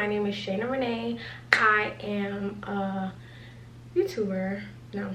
My name is Shayna Renee. I am a YouTuber. No.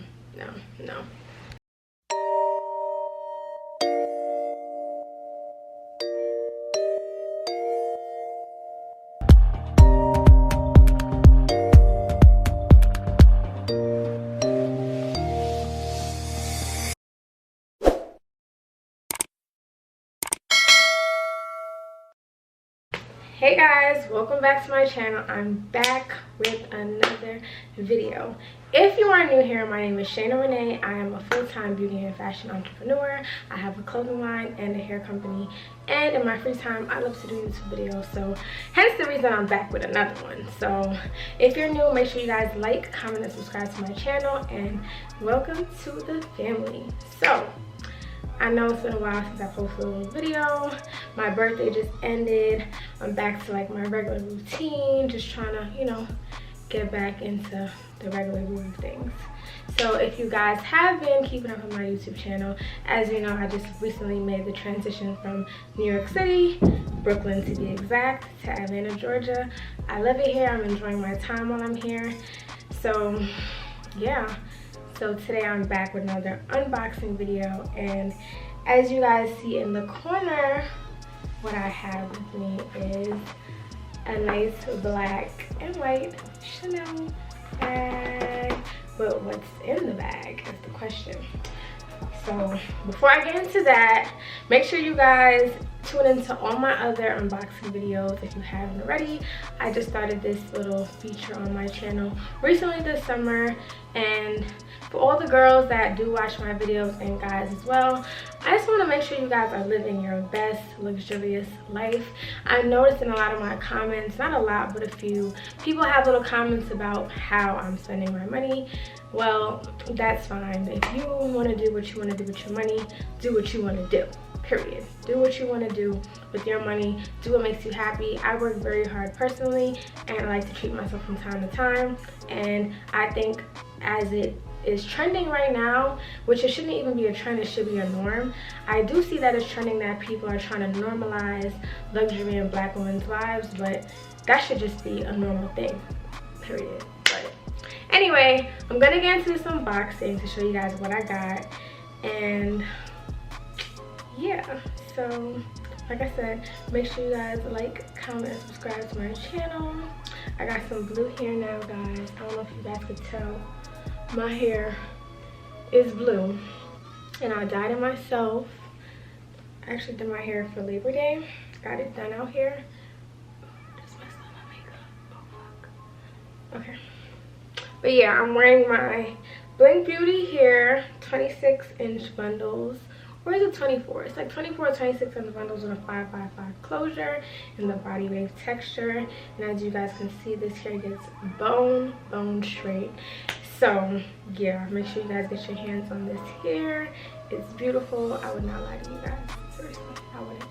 Hey guys, welcome back to my channel. I'm back with another video. If you are new here, my name is Shayna Renee. I am a full-time beauty and fashion entrepreneur. I have a clothing line and a hair company, and in my free time I love to do YouTube videos, so hence the reason I'm back with another one. So if you're new, make sure you guys like, comment, and subscribe to my channel, and welcome to the family. So I know it's been a while since I posted a little video. My birthday just ended. I'm back to like my regular routine, just trying to, you know, get back into the regular groove of things. So if you guys have been keeping up with my YouTube channel, as you know, I just recently made the transition from New York City, Brooklyn to be exact, to Atlanta, Georgia. I love it here. I'm enjoying my time while I'm here. So yeah. So today I'm back with another unboxing video, and as you guys see in the corner, what I have with me is a nice black and white Chanel bag. But what's in the bag is the question. So before I get into that, make sure you guys tune into all my other unboxing videos if you haven't already. I just started this little feature on my channel recently this summer, and for all the girls that do watch my videos and guys as well, I just want to make sure you guys are living your best luxurious life. I noticed in a lot of my comments, not a lot but a few, people have little comments about how I'm spending my money. Well, that's fine. If you want to do what you want to do with your money, do what you want to do, period. Do what you want to do with your money. Do what makes you happy. I work very hard personally, and I like to treat myself from time to time, and I think as it is trending right now, which it shouldn't even be a trend, it should be a norm. I do see that it's trending that people are trying to normalize luxury in black women's lives, but that should just be a normal thing, period. But anyway, I'm gonna get into this unboxing to show you guys what I got, and yeah, so like I said, make sure you guys like, comment, and subscribe to my channel. I got some blue hair now, guys. I don't know if you guys could tell. My hair is blue, and I dyed it myself. I actually did my hair for Labor Day. Got it done out here. Just messed up my makeup. Oh fuck. Okay. But yeah, I'm wearing my Blink Beauty here 26-inch bundles. Or is it 24? It's like 24 or 26 in the bundles with a 5x5 closure and the body wave texture. And as you guys can see, this hair gets bone straight. So yeah, make sure you guys get your hands on this hair. It's beautiful. I would not lie to you guys. Seriously, I wouldn't.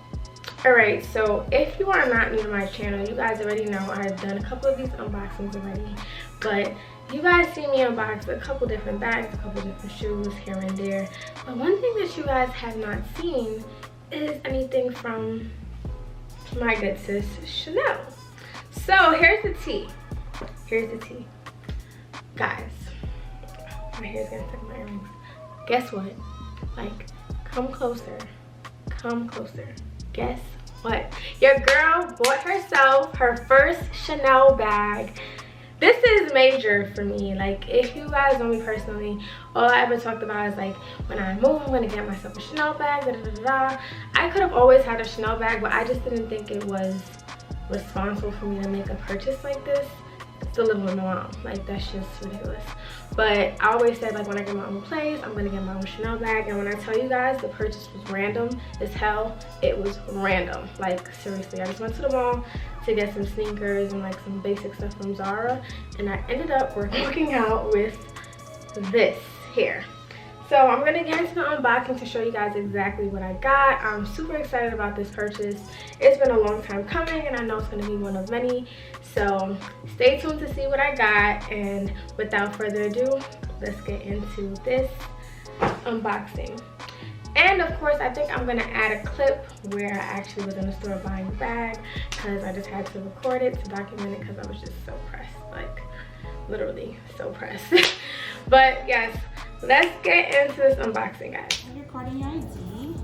Alright, so if you are not new to my channel, you guys already know I've done a couple of these unboxings already. But you guys see me unbox a couple different bags, a couple different shoes here and there. But one thing that you guys have not seen is anything from my good sis Chanel. So here's the tea. Here's the tea. Guys, my hair's gonna stick in my earrings. Guess what? Like, come closer. Come closer. Guess what? Your girl bought herself her first Chanel bag. This is major for me. Like, if you guys know me personally, all I ever talked about is like, when I move, I'm gonna get myself a Chanel bag, da da da da. I could have always had a Chanel bag, but I just didn't think it was responsible for me to make a purchase like this. Still living with my mom, like that's just ridiculous. But I always said, like, when I get my own place, I'm gonna get my own Chanel bag. And when I tell you guys, the purchase was random as hell. It was random, like seriously. I just went to the mall to get some sneakers and like some basic stuff from Zara, and I ended up working out with this here. So I'm gonna get into the unboxing to show you guys exactly what I got. I'm super excited about this purchase. It's been a long time coming, and I know it's gonna be one of many. So stay tuned to see what I got, and without further ado, let's get into this unboxing. And of course, I think I'm gonna add a clip where I actually was in the store buying the bag, because I just had to record it to document it, because I was just so pressed, like literally so pressed. But yes, let's get into this unboxing, guys. Your card and your ID.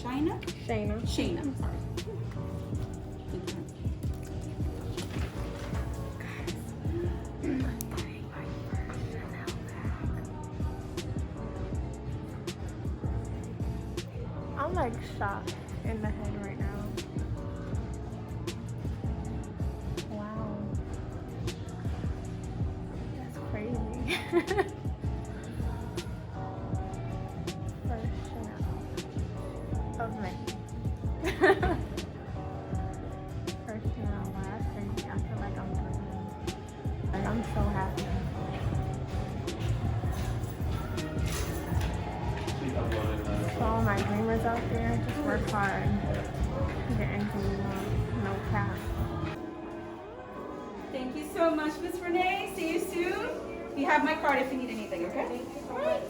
Shayna. I'm sorry. I'm like shocked in the head right now. Wow. That's crazy. First Chanel of many. First Chanel, wow, that's crazy. I feel like I'm breathing. Like, I'm so happy. So all my dreamers out there, just work hard. Get anything you want, no cap. Thank you so much, Miss Renee. See you soon. You have my card if you need anything, okay? Thank you so much.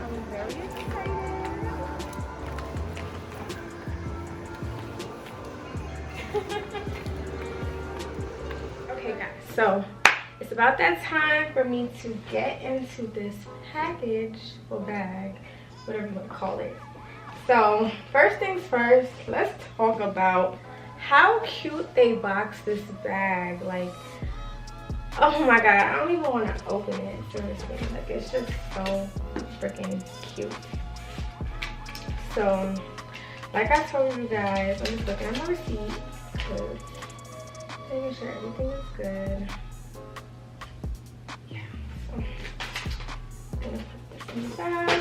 I'm very excited. Okay guys, so it's about that time for me to get into this package or bag, whatever you want to call it. So first things first, let's talk about how cute they boxed this bag. Like, oh my god, I don't even want to open it, seriously. Like, it's just so freaking cute. So like I told you guys, I'm just looking at my receipt, because making sure everything is good. Yeah, so I'm gonna put this in the bag.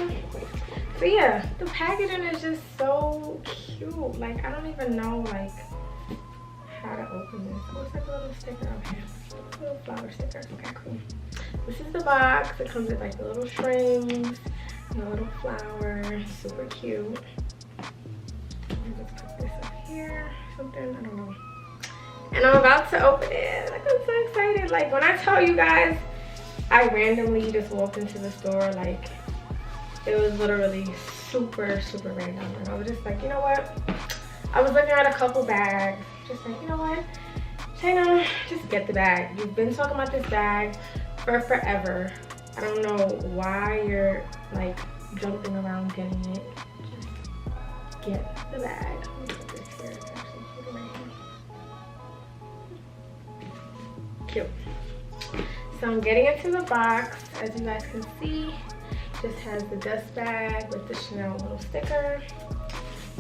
So yeah, the packaging is just so cute. Like, I don't even know like how to open this. Oh, it's like a little sticker up here. A little flower sticker. Okay, cool. This is the box. It comes with like the little strings and a little flower. Super cute. Let me just put this up here. Something, I don't know. And I'm about to open it. Like, I'm so excited. Like, when I tell you guys, I randomly just walked into the store. Like, it was literally super random. And I was just like, you know what? I was looking at a couple bags. Just like, you know what? Shayna, just get the bag. You've been talking about this bag for forever. I don't know why you're like jumping around getting it. Just get the bag. Let me put this here. It's actually cute right here. Cute. So I'm getting into the box. As you guys can see, just has the dust bag with the Chanel little sticker.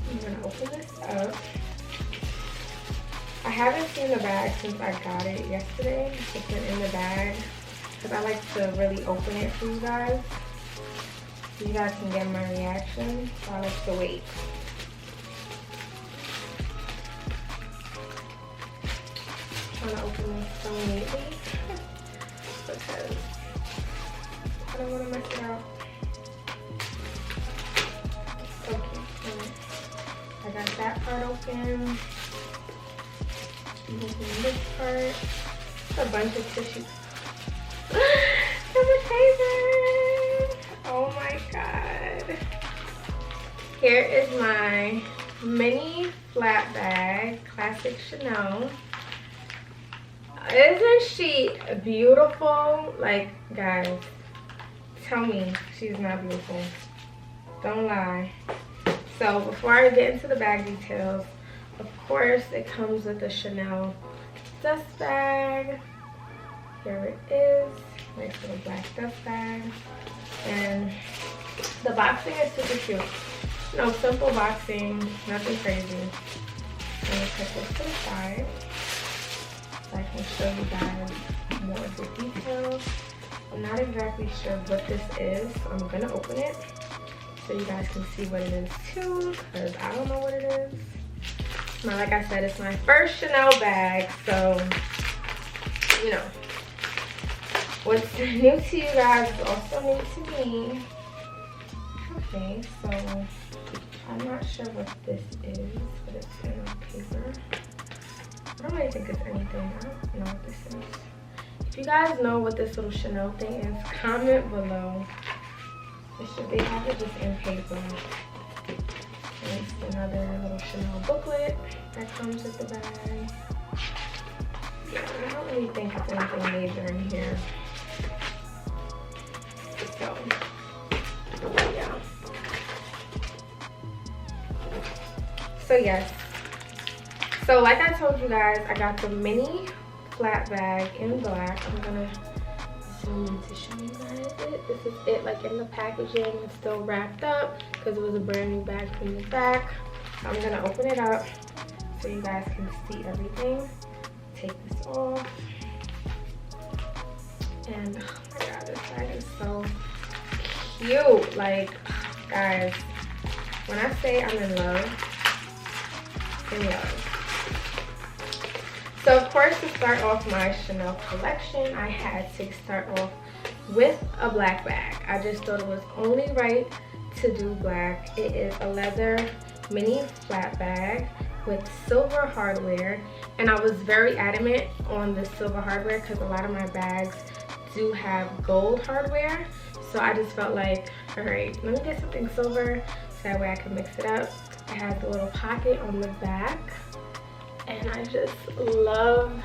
I'm gonna open this up. I haven't seen the bag since I got it yesterday. It's been in the bag because I like to really open it for you guys, so you guys can get my reaction. So I like to wait. I'm trying to open this so neatly because I don't want to mess it up. Okay, I got that part open. Open this part. It's a bunch of tissues. Sanitizer! Oh my god. Here is my mini flat bag, classic Chanel. Isn't she beautiful? Like, guys, tell me she's not beautiful. Don't lie. So before I get into the bag details, of course it comes with a Chanel dust bag. Here it is. Nice little black dust bag. And the boxing is super cute. No, simple boxing, nothing crazy. I'm gonna put this to the side so I can show you guys more of the details. I'm not exactly sure what this is. I'm gonna open it so you guys can see what it is too, because I don't know what it is. Now, like I said, it's my first Chanel bag, so you know, what's new to you guys is also new to me. Okay, so I'm not sure what this is, but it's in a paper. don't really think it's anything. I don't know what this is. If you guys know what this little Chanel thing is, comment below. They have it just in paper. And it's another little Chanel booklet that comes with the bag. Yeah, I don't really think it's anything major in here. So, yeah. So yes. So like I told you guys, I got the mini flat bag in black. I'm gonna zoom in to show you guys it. This is it, like in the packaging. It's still wrapped up because it was a brand new bag from the back. I'm gonna open it up so you guys can see everything. Take this off. And oh my god, this bag is so cute. Like, guys, when I say I'm in love, in love. So of course, to start off my Chanel collection, I had to start off with a black bag. I just thought it was only right to do black. It is a leather mini flat bag with silver hardware, and I was very adamant on the silver hardware because a lot of my bags do have gold hardware. So I just felt like, all right, let me get something silver so that way I can mix it up. It has a little pocket on the back. And I just love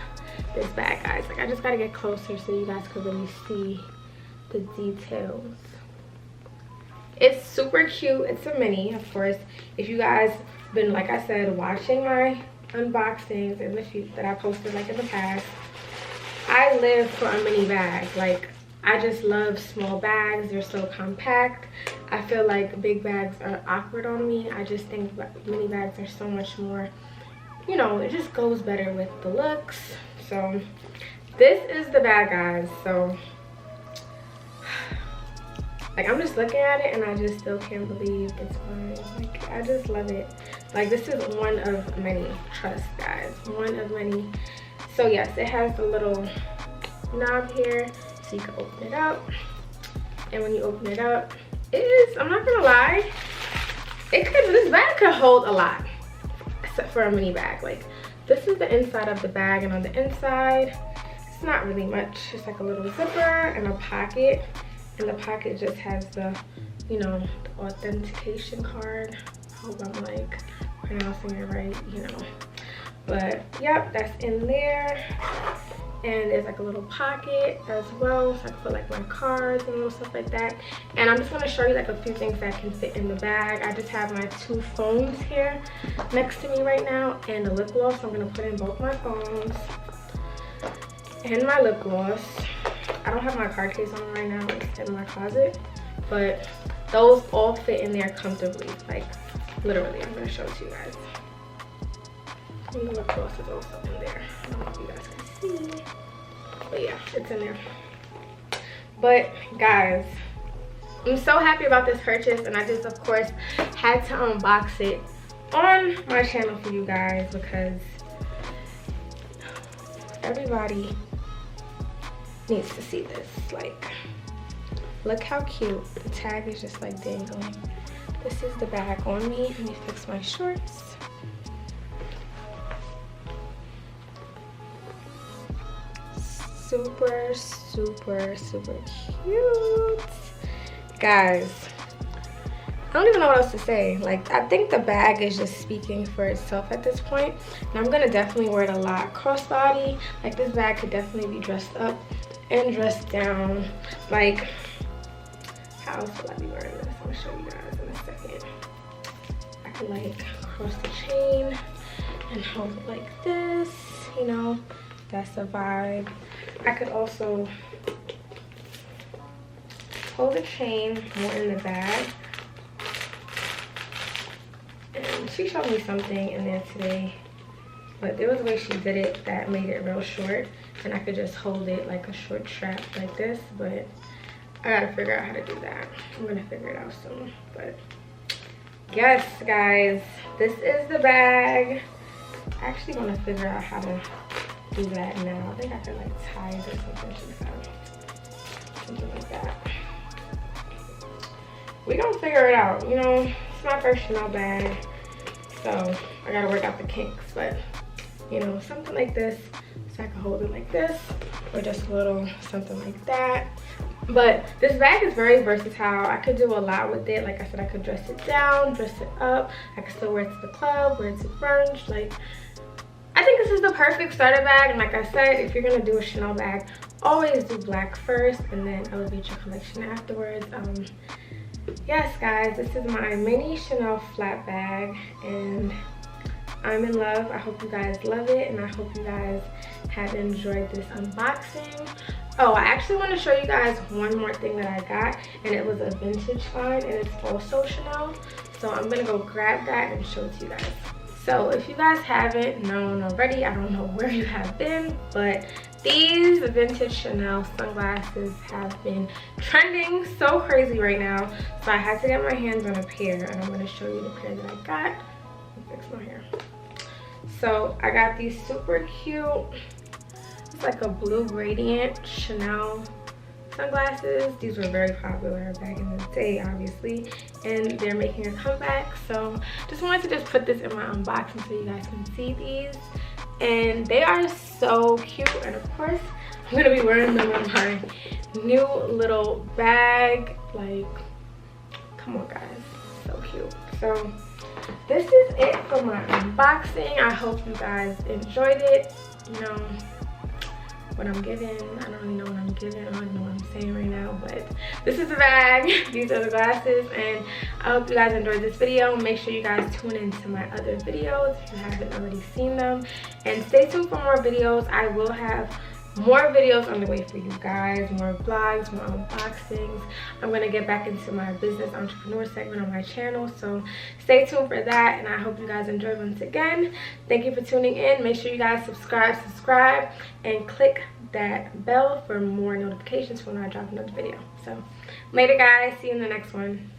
this bag, guys. Like, I just gotta get closer so you guys can really see the details. It's super cute. It's a mini, of course. If you guys been, like I said, watching my unboxings in the few that I posted like in the past, I live for a mini bag. Like, I just love small bags. They're so compact. I feel like big bags are awkward on me. I just think mini bags are so much more, you know, it just goes better with the looks. So this is the bag, guys. So like, I'm just looking at it and I just still can't believe it's mine. Like, I just love it. Like, this is one of many, trust guys, one of many. So yes, it has a little knob here so you can open it up. And when you open it up, it is, I'm not gonna lie, this bag could hold a lot. Except for a mini bag. Like, this is the inside of the bag, and on the inside it's not really much. It's like a little zipper and a pocket, and the pocket just has the, you know, the authentication card. I hope I'm like pronouncing it right, you know. But yep, that's in there. And there's like a little pocket as well, so I can put like my cards and little stuff like that. And I'm just going to show you like a few things that can fit in the bag. I just have my 2 phones here next to me right now, and a lip gloss. So I'm going to put in both my phones and my lip gloss. I don't have my card case on right now, it's in my closet, but those all fit in there comfortably. Like, literally, I'm going to show it to you guys. And the lip gloss is also in there. I don't know if you guys can see, but yeah, it's in there. But guys, I'm so happy about this purchase, and I just of course had to unbox it on my channel for you guys because everybody needs to see this. Like, look how cute. The tag is just like dangling. This is the bag on me. Let me fix my shorts. Super, super, super cute. Guys, I don't even know what else to say. Like, I think the bag is just speaking for itself at this point. And I'm gonna definitely wear it a lot. Crossbody, like, this bag could definitely be dressed up and dressed down. Like, how else will I be wearing this? I'll show you guys in a second. I could like cross the chain and hold it like this, you know, that's a vibe. I could also hold the chain more in the bag. And she showed me something in there today, but there was a way she did it that made it real short, and I could just hold it like a short strap like this, but I gotta figure out how to do that. I'm gonna figure it out soon. But yes, guys, this is the bag. I actually want to figure out how to do that now. I think I could like tie it or something. She said something like that. We gonna figure it out. You know, it's my first Chanel bag, so I gotta work out the kinks. But you know, something like this, so I can hold it like this, or just a little something like that. But this bag is very versatile. I could do a lot with it. Like I said, I could dress it down, dress it up. I could still wear it to the club, wear it to brunch. Like, I think this is the perfect starter bag. And like I said, if you're gonna do a Chanel bag, always do black first and then elevate your collection afterwards. Yes guys, this is my mini Chanel flat bag and I'm in love. I hope you guys love it and I hope you guys have enjoyed this unboxing. Oh, I actually want to show you guys one more thing that I got, and it was a vintage find and it's also Chanel. So I'm gonna go grab that and show it to you guys. So if you guys haven't known already, I don't know where you have been, but these vintage Chanel sunglasses have been trending so crazy right now. So I had to get my hands on a pair and I'm gonna show you the pair that I got. Let me fix my hair. So I got these super cute, it's like a blue gradient Chanel sunglasses. These were very popular back in the day, obviously, and they're making a comeback. So just wanted to just put this in my unboxing so you guys can see these, and they are so cute. And of course I'm gonna be wearing them in my new little bag. Like, come on guys, so cute. So this is it for my unboxing. I hope you guys enjoyed it. You know what I'm giving, I don't really know what I'm giving, I don't even know what I'm saying right now, but this is the bag, these are the glasses, and I hope you guys enjoyed this video. Make sure you guys tune into my other videos if you haven't already seen them, and stay tuned for more videos. I will have more videos on the way for you guys, more vlogs, more unboxings. I'm gonna get back into my business entrepreneur segment on my channel, so stay tuned for that, and I hope you guys enjoyed once again. Thank you for tuning in. Make sure you guys subscribe and click that bell for more notifications when I drop another video. So later guys, see you in the next one.